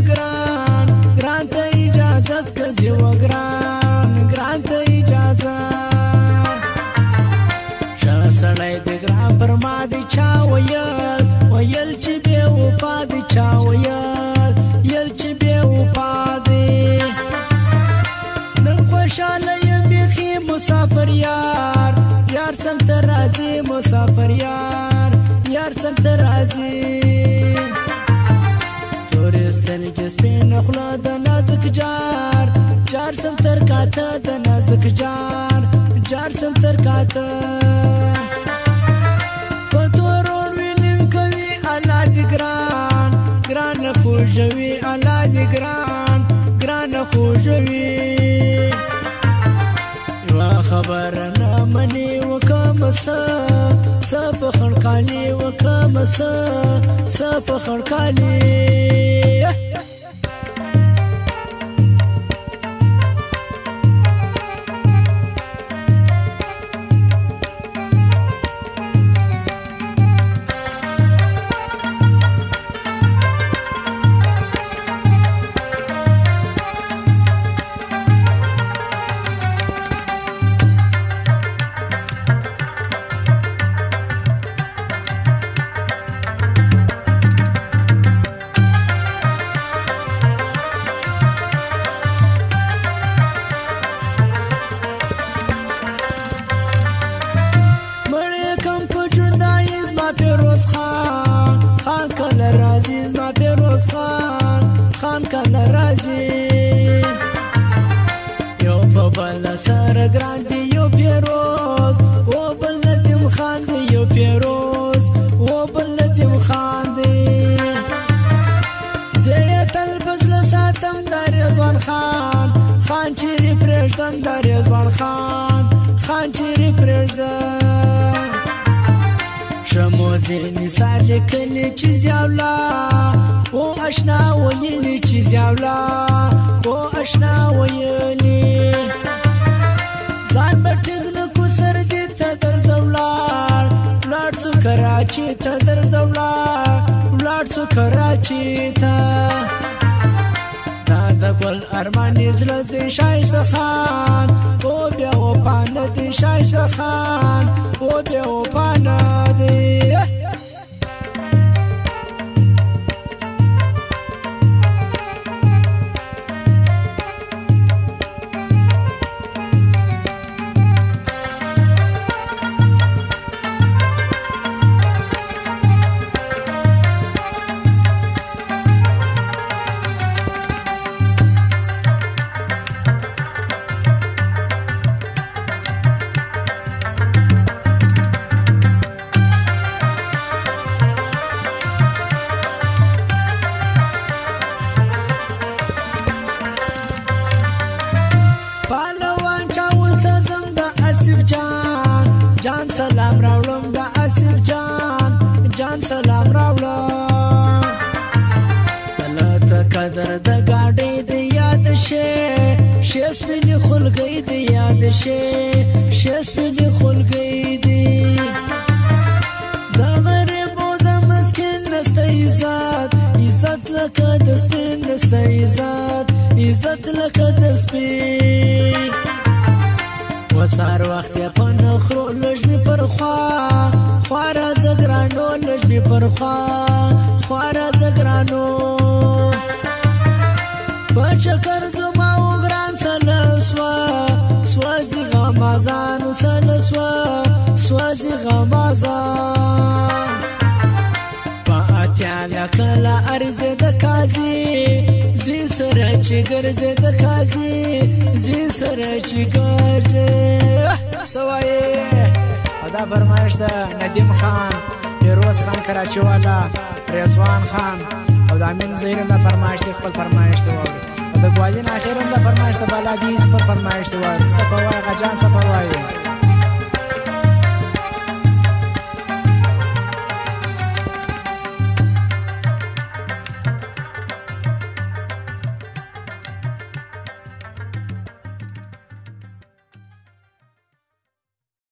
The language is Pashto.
وګران ګران ته اجازت کزي وګران ګران ته اجازه سړی د ګران پر ما دی چا ویل ویل چې بې وفا دی چا ویل یل چې بې وفا دی نن خوشحاله یم بیخي مسافر یار یار څنګ ته راځي مسافر یار یار څنګ ته راځي تورې سترګې سپینه خوله د نازک جار جار څنګ تر کاته د نازک جار جار څنګ تر کاته خوشوي الله دې ګران ګران خوشوي یوه خبره نه منې وکم څه فخر کالي وکم څه فخر کالي خان کله راځي یو په بل سره ګران دی یو پیروز و بل ندیم خان دی یو پیروز و بل ندیم خان دی زه تل فضل ساتم د رضوان خان خان چیرې پرېږدم د رضوان خان خان چیرې پرېږدم شمو ځینې سالې کلي چې زیاولا او اشنا ویلی چې زیاولا او اشنا ویلی ځان به ټینګ نه کو سر دې ته درځه ولاړ څو کراچي ته درځه ولاړ څو کراچي ته دا د ګل ارمان زړه دې شایسته خان او بیا وفا نه دې شایسته خان او بیا وفا نه دې جان سلام راولم د اسف جان سلام راولم بلته قدر د گاډي د یاد شي سپین خلګي د یاد شي سپین خلګي دی د غریبو د مسکین نسته عزت لکه د سپین نسته عزت لکه د سپین وسار وخت په نخرو لږ می پر خوا راځه ګرانو لږ می پر خوا راځه ګرانو په چکر زما و ګران سله سوازي غمازان سله سوازي غمازان په اتیا لکله ارزه د کازي زی سره چې ګرځې د کازي زی سره چې ګرځې سوایې او دا فرمایش د ندیم خان پیروز خان کراچي والا رضوان خان او د امین زهیر د فرمایش د خپل فرمایش دی او د ګوالین اخر د فرمایش د بالادیز پر فرمایش دی څه په وای غجان څه په وای